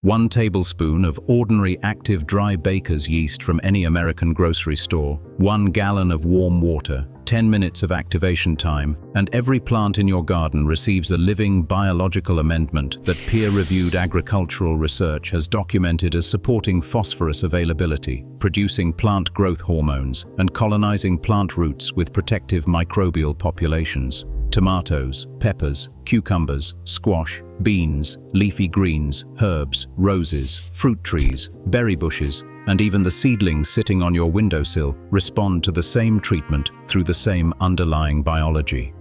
1 tablespoon of ordinary active dry baker's yeast from any American grocery store, 1 gallon of warm water, 10 minutes of activation time, and every plant in your garden receives a living biological amendment that peer-reviewed agricultural research has documented as supporting phosphorus availability, producing plant growth hormones, and colonizing plant roots with protective microbial populations. Tomatoes, peppers, cucumbers, squash, beans, leafy greens, herbs, roses, fruit trees, berry bushes, and even the seedlings sitting on your windowsill respond to the same treatment through the same underlying biology.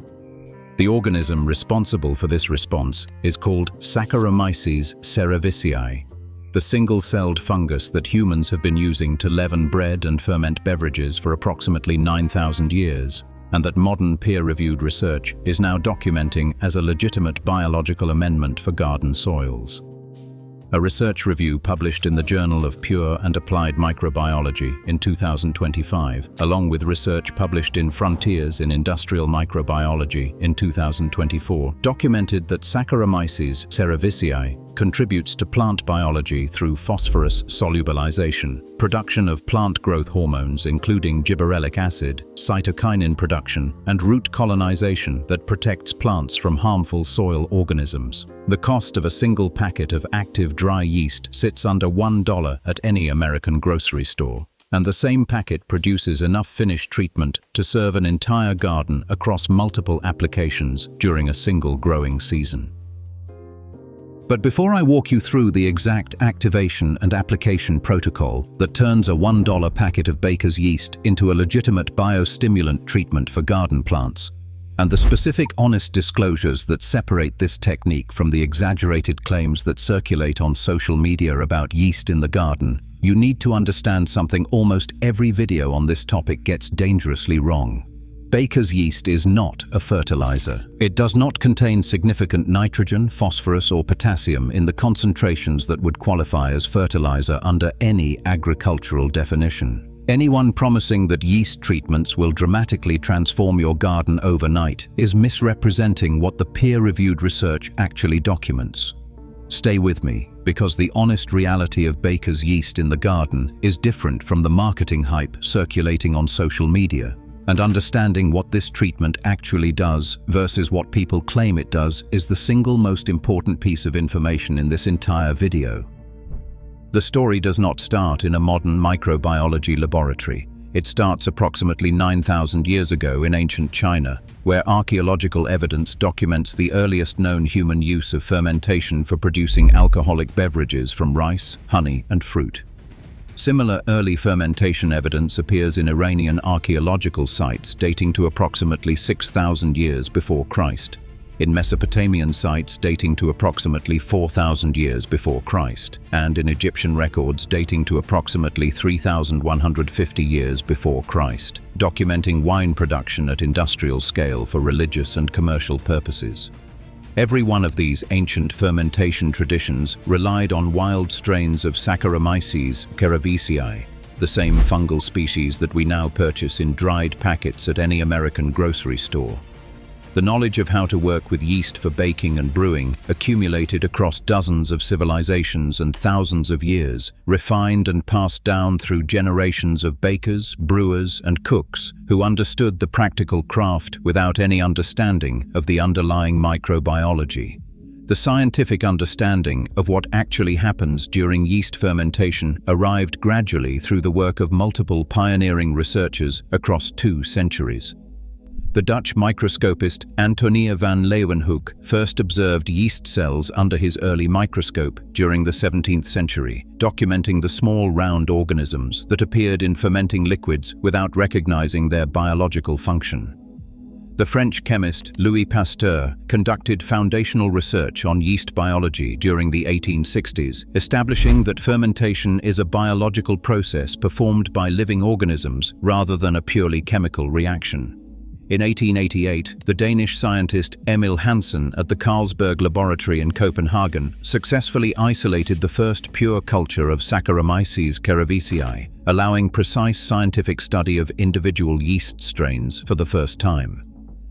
The organism responsible for this response is called Saccharomyces cerevisiae, the single-celled fungus that humans have been using to leaven bread and ferment beverages for approximately 9,000 years, and that modern peer-reviewed research is now documenting as a legitimate biological amendment for garden soils. A research review published in the Journal of Pure and Applied Microbiology in 2025, along with research published in Frontiers in Industrial Microbiology in 2024, documented that Saccharomyces cerevisiae contributes to plant biology through phosphorus solubilization, production of plant growth hormones including gibberellic acid, cytokinin production, and root colonization that protects plants from harmful soil organisms. The cost of a single packet of active dry yeast sits under $1 at any American grocery store, and the same packet produces enough finished treatment to serve an entire garden across multiple applications during a single growing season. But before I walk you through the exact activation and application protocol that turns a $1 packet of baker's yeast into a legitimate biostimulant treatment for garden plants, and the specific honest disclosures that separate this technique from the exaggerated claims that circulate on social media about yeast in the garden, you need to understand something almost every video on this topic gets dangerously wrong. Baker's yeast is not a fertilizer. It does not contain significant nitrogen, phosphorus, or potassium in the concentrations that would qualify as fertilizer under any agricultural definition. Anyone promising that yeast treatments will dramatically transform your garden overnight is misrepresenting what the peer-reviewed research actually documents. Stay with me, because the honest reality of baker's yeast in the garden is different from the marketing hype circulating on social media. And understanding what this treatment actually does versus what people claim it does is the single most important piece of information in this entire video. The story does not start in a modern microbiology laboratory. It starts approximately 9,000 years ago in ancient China, where archaeological evidence documents the earliest known human use of fermentation for producing alcoholic beverages from rice, honey, and fruit. Similar early fermentation evidence appears in Iranian archaeological sites dating to approximately 6,000 years before Christ, in Mesopotamian sites dating to approximately 4,000 years before Christ, and in Egyptian records dating to approximately 3,150 years before Christ, documenting wine production at industrial scale for religious and commercial purposes. Every one of these ancient fermentation traditions relied on wild strains of Saccharomyces cerevisiae, the same fungal species that we now purchase in dried packets at any American grocery store. The knowledge of how to work with yeast for baking and brewing accumulated across dozens of civilizations and thousands of years, refined and passed down through generations of bakers, brewers, and cooks who understood the practical craft without any understanding of the underlying microbiology. The scientific understanding of what actually happens during yeast fermentation arrived gradually through the work of multiple pioneering researchers across 2 centuries. The Dutch microscopist Antonia van Leeuwenhoek first observed yeast cells under his early microscope during the 17th century, documenting the small round organisms that appeared in fermenting liquids without recognizing their biological function. The French chemist Louis Pasteur conducted foundational research on yeast biology during the 1860s, establishing that fermentation is a biological process performed by living organisms rather than a purely chemical reaction. In 1888, the Danish scientist Emil Hansen at the Carlsberg Laboratory in Copenhagen successfully isolated the first pure culture of Saccharomyces cerevisiae, allowing precise scientific study of individual yeast strains for the first time.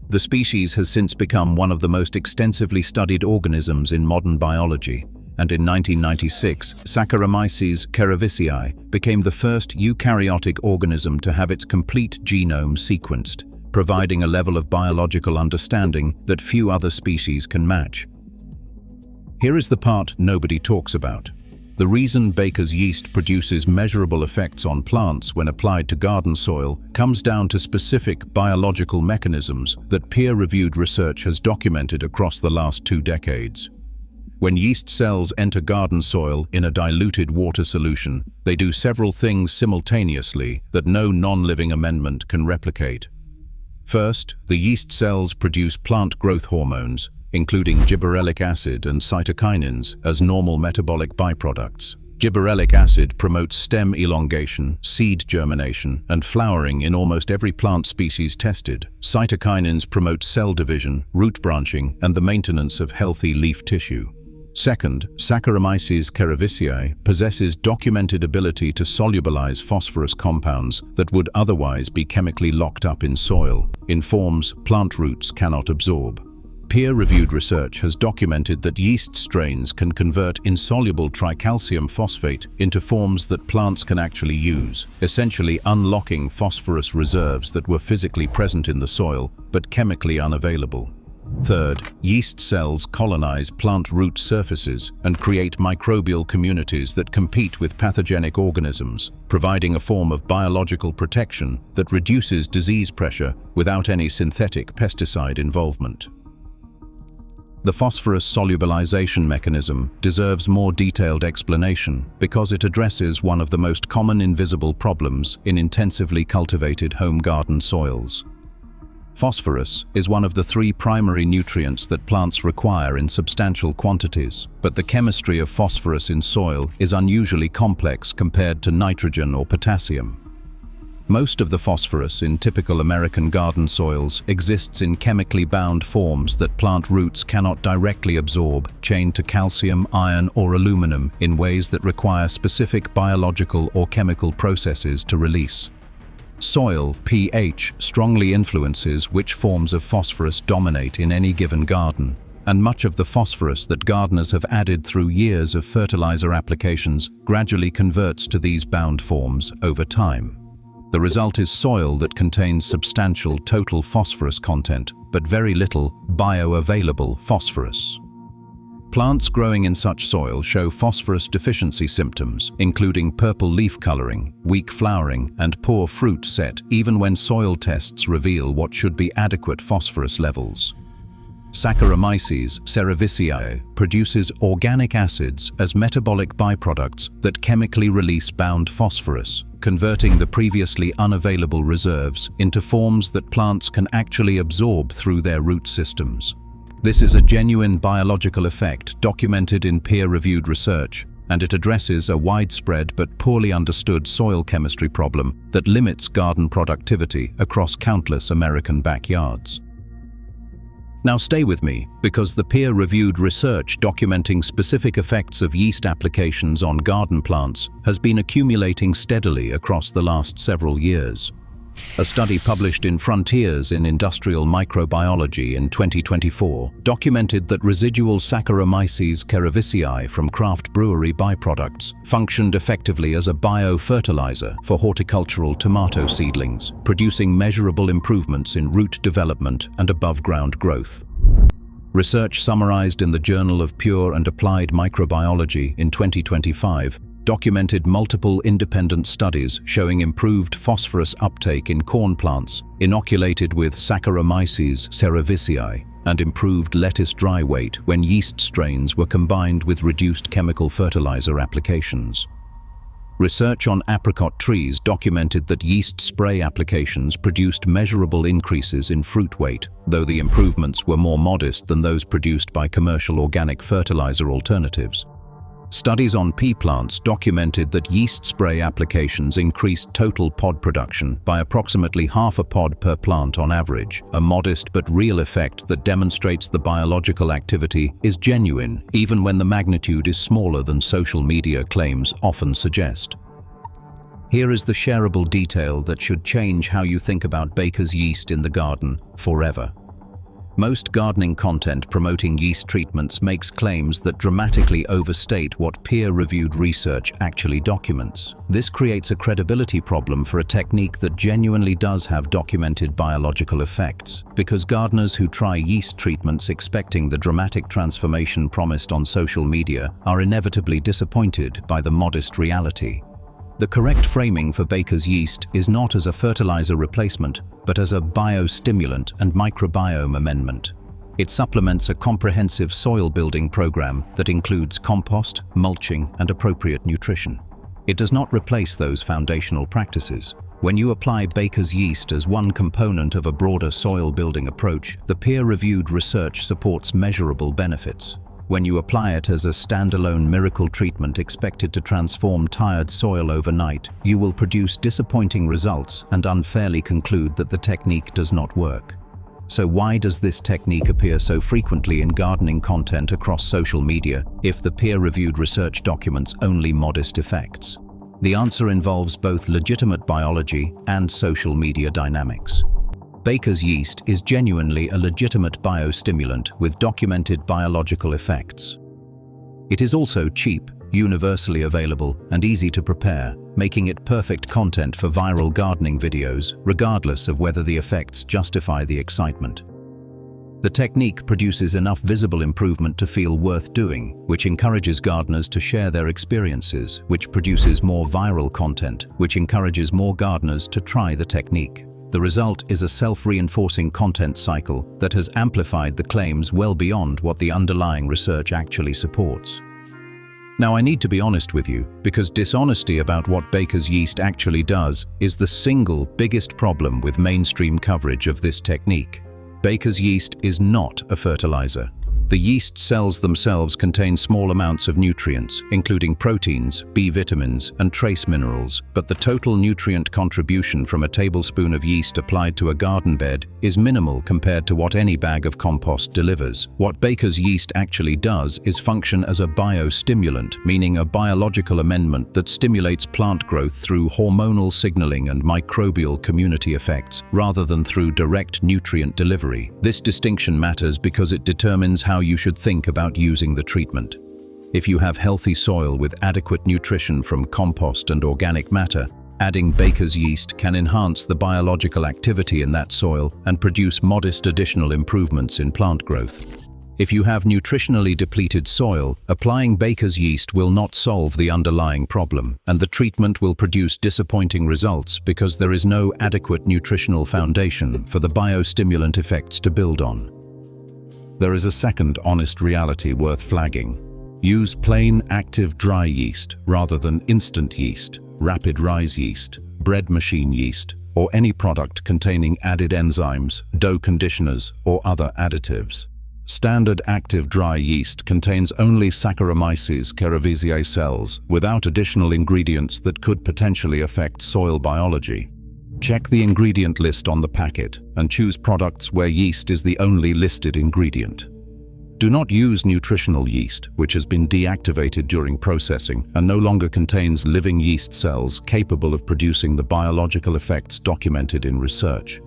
The species has since become one of the most extensively studied organisms in modern biology, and in 1996, Saccharomyces cerevisiae became the first eukaryotic organism to have its complete genome sequenced, providing a level of biological understanding that few other species can match. Here is the part nobody talks about. The reason baker's yeast produces measurable effects on plants when applied to garden soil comes down to specific biological mechanisms that peer-reviewed research has documented across the last 2 decades. When yeast cells enter garden soil in a diluted water solution, they do several things simultaneously that no non-living amendment can replicate. First, the yeast cells produce plant growth hormones, including gibberellic acid and cytokinins, as normal metabolic byproducts. Gibberellic acid promotes stem elongation, seed germination, and flowering in almost every plant species tested. Cytokinins promote cell division, root branching, and the maintenance of healthy leaf tissue. Second, Saccharomyces cerevisiae possesses documented ability to solubilize phosphorus compounds that would otherwise be chemically locked up in soil, in forms plant roots cannot absorb. Peer-reviewed research has documented that yeast strains can convert insoluble tricalcium phosphate into forms that plants can actually use, essentially unlocking phosphorus reserves that were physically present in the soil but chemically unavailable. Third, yeast cells colonize plant root surfaces and create microbial communities that compete with pathogenic organisms, providing a form of biological protection that reduces disease pressure without any synthetic pesticide involvement. The phosphorus solubilization mechanism deserves more detailed explanation because it addresses one of the most common invisible problems in intensively cultivated home garden soils. Phosphorus is one of the 3 primary nutrients that plants require in substantial quantities, but the chemistry of phosphorus in soil is unusually complex compared to nitrogen or potassium. Most of the phosphorus in typical American garden soils exists in chemically bound forms that plant roots cannot directly absorb, chained to calcium, iron, or aluminum in ways that require specific biological or chemical processes to release. Soil pH strongly influences which forms of phosphorus dominate in any given garden, and much of the phosphorus that gardeners have added through years of fertilizer applications gradually converts to these bound forms over time. The result is soil that contains substantial total phosphorus content, but very little bioavailable phosphorus. Plants growing in such soil show phosphorus deficiency symptoms, including purple leaf coloring, weak flowering, and poor fruit set, even when soil tests reveal what should be adequate phosphorus levels. Saccharomyces cerevisiae produces organic acids as metabolic byproducts that chemically release bound phosphorus, converting the previously unavailable reserves into forms that plants can actually absorb through their root systems. This is a genuine biological effect documented in peer-reviewed research, and it addresses a widespread but poorly understood soil chemistry problem that limits garden productivity across countless American backyards. Now stay with me, because the peer-reviewed research documenting specific effects of yeast applications on garden plants has been accumulating steadily across the last several years. A study published in Frontiers in Industrial Microbiology in 2024 documented that residual Saccharomyces cerevisiae from craft brewery byproducts functioned effectively as a biofertilizer for horticultural tomato seedlings, producing measurable improvements in root development and above-ground growth. Research summarized in the Journal of Pure and Applied Microbiology in 2025 documented multiple independent studies showing improved phosphorus uptake in corn plants inoculated with Saccharomyces cerevisiae and improved lettuce dry weight when yeast strains were combined with reduced chemical fertilizer applications. Research on apricot trees documented that yeast spray applications produced measurable increases in fruit weight, though the improvements were more modest than those produced by commercial organic fertilizer alternatives. Studies on pea plants documented that yeast spray applications increased total pod production by approximately half a pod per plant on average, a modest but real effect that demonstrates the biological activity is genuine, even when the magnitude is smaller than social media claims often suggest. Here is the shareable detail that should change how you think about baker's yeast in the garden forever. Most gardening content promoting yeast treatments makes claims that dramatically overstate what peer-reviewed research actually documents. This creates a credibility problem for a technique that genuinely does have documented biological effects, because gardeners who try yeast treatments expecting the dramatic transformation promised on social media are inevitably disappointed by the modest reality. The correct framing for baker's yeast is not as a fertilizer replacement, but as a biostimulant and microbiome amendment. It supplements a comprehensive soil-building program that includes compost, mulching, and appropriate nutrition. It does not replace those foundational practices. When you apply baker's yeast as one component of a broader soil-building approach, the peer-reviewed research supports measurable benefits. When you apply it as a standalone miracle treatment expected to transform tired soil overnight, you will produce disappointing results and unfairly conclude that the technique does not work. So why does this technique appear so frequently in gardening content across social media if the peer-reviewed research documents only modest effects? The answer involves both legitimate biology and social media dynamics. Baker's yeast is genuinely a legitimate biostimulant with documented biological effects. It is also cheap, universally available, and easy to prepare, making it perfect content for viral gardening videos, regardless of whether the effects justify the excitement. The technique produces enough visible improvement to feel worth doing, which encourages gardeners to share their experiences, which produces more viral content, which encourages more gardeners to try the technique. The result is a self-reinforcing content cycle that has amplified the claims well beyond what the underlying research actually supports. Now, I need to be honest with you, because dishonesty about what baker's yeast actually does is the single biggest problem with mainstream coverage of this technique. Baker's yeast is not a fertilizer. The yeast cells themselves contain small amounts of nutrients, including proteins, B vitamins, and trace minerals, but the total nutrient contribution from a tablespoon of yeast applied to a garden bed is minimal compared to what any bag of compost delivers. What baker's yeast actually does is function as a biostimulant, meaning a biological amendment that stimulates plant growth through hormonal signaling and microbial community effects, rather than through direct nutrient delivery. This distinction matters because it determines how you should think about using the treatment. If you have healthy soil with adequate nutrition from compost and organic matter, adding baker's yeast can enhance the biological activity in that soil and produce modest additional improvements in plant growth. If you have nutritionally depleted soil, applying baker's yeast will not solve the underlying problem, and the treatment will produce disappointing results because there is no adequate nutritional foundation for the biostimulant effects to build on. There is a second honest reality worth flagging. Use plain, active dry yeast rather than instant yeast, rapid rise yeast, bread machine yeast, or any product containing added enzymes, dough conditioners, or other additives. Standard active dry yeast contains only Saccharomyces cerevisiae cells without additional ingredients that could potentially affect soil biology. Check the ingredient list on the packet and choose products where yeast is the only listed ingredient. Do not use nutritional yeast, which has been deactivated during processing and no longer contains living yeast cells capable of producing the biological effects documented in research.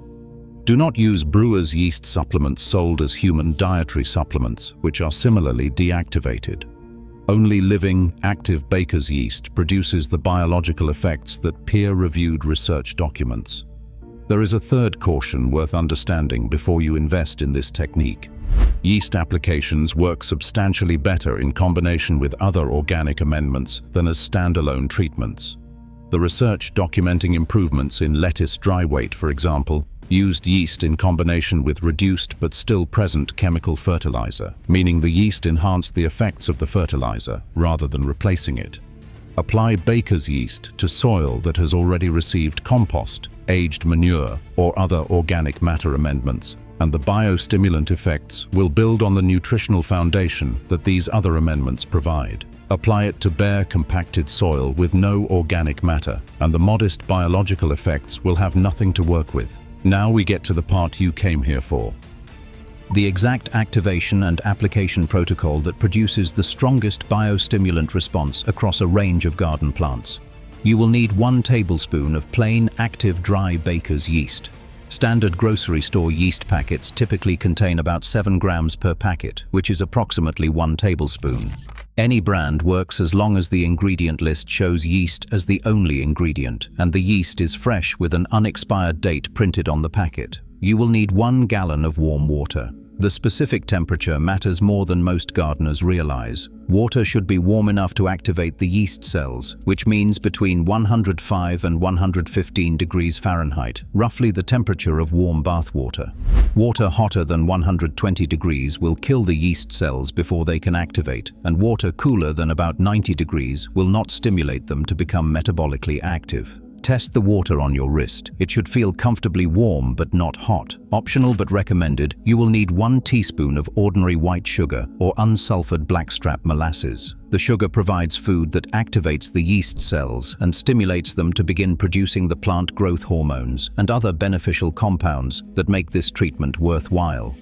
Do not use brewer's yeast supplements sold as human dietary supplements, which are similarly deactivated. Only living, active baker's yeast produces the biological effects that peer-reviewed research documents. There is a third caution worth understanding before you invest in this technique. Yeast applications work substantially better in combination with other organic amendments than as standalone treatments. The research documenting improvements in lettuce dry weight, for example, used yeast in combination with reduced but still present chemical fertilizer, meaning the yeast enhanced the effects of the fertilizer rather than replacing it. Apply baker's yeast to soil that has already received compost, aged manure, or other organic matter amendments, and the biostimulant effects will build on the nutritional foundation that these other amendments provide. Apply it to bare, compacted soil with no organic matter, and the modest biological effects will have nothing to work with. Now we get to the part you came here for. The exact activation and application protocol that produces the strongest biostimulant response across a range of garden plants. You will need 1 tablespoon of plain, active, dry baker's yeast. Standard grocery store yeast packets typically contain about 7 grams per packet, which is approximately 1 tablespoon. Any brand works as long as the ingredient list shows yeast as the only ingredient, and the yeast is fresh with an unexpired date printed on the packet. You will need 1 gallon of warm water. The specific temperature matters more than most gardeners realize. Water should be warm enough to activate the yeast cells, which means between 105 and 115 degrees Fahrenheit, roughly the temperature of warm bath water. Water hotter than 120 degrees will kill the yeast cells before they can activate, and water cooler than about 90 degrees will not stimulate them to become metabolically active. Test the water on your wrist. It should feel comfortably warm but not hot. Optional but recommended, you will need 1 teaspoon of ordinary white sugar or unsulfured blackstrap molasses. The sugar provides food that activates the yeast cells and stimulates them to begin producing the plant growth hormones and other beneficial compounds that make this treatment worthwhile.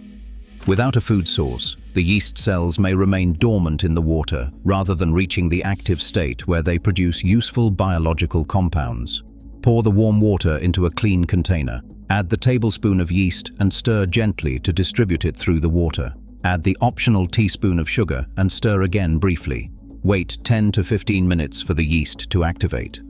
Without a food source, the yeast cells may remain dormant in the water rather than reaching the active state where they produce useful biological compounds. Pour the warm water into a clean container. Add the tablespoon of yeast and stir gently to distribute it through the water. Add the optional teaspoon of sugar and stir again briefly. Wait 10 to 15 minutes for the yeast to activate.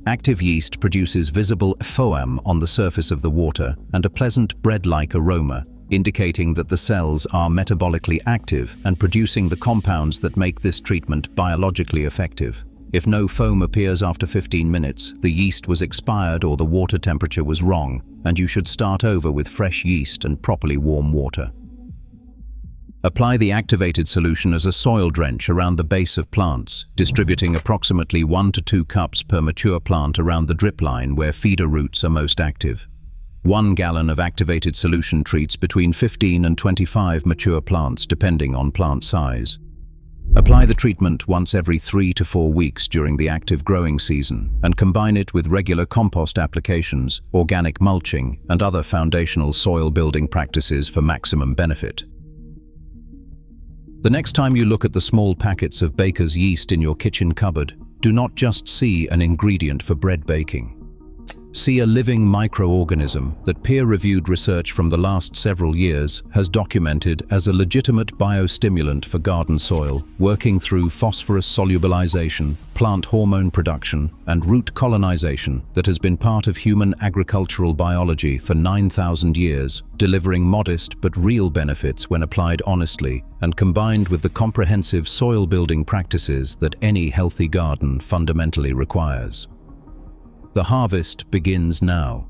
Active yeast produces visible foam on the surface of the water and a pleasant bread-like aroma, indicating that the cells are metabolically active and producing the compounds that make this treatment biologically effective. If no foam appears after 15 minutes, the yeast was expired or the water temperature was wrong, and you should start over with fresh yeast and properly warm water. Apply the activated solution as a soil drench around the base of plants, distributing approximately 1 to 2 cups per mature plant around the drip line where feeder roots are most active. 1 gallon of activated solution treats between 15 and 25 mature plants depending on plant size. Apply the treatment once every 3 to 4 weeks during the active growing season and combine it with regular compost applications, organic mulching, and other foundational soil building practices for maximum benefit. The next time you look at the small packets of baker's yeast in your kitchen cupboard, do not just see an ingredient for bread baking. See a living microorganism that peer-reviewed research from the last several years has documented as a legitimate biostimulant for garden soil, working through phosphorus solubilization, plant hormone production, and root colonization that has been part of human agricultural biology for 9,000 years, delivering modest but real benefits when applied honestly and combined with the comprehensive soil-building practices that any healthy garden fundamentally requires. The harvest begins now.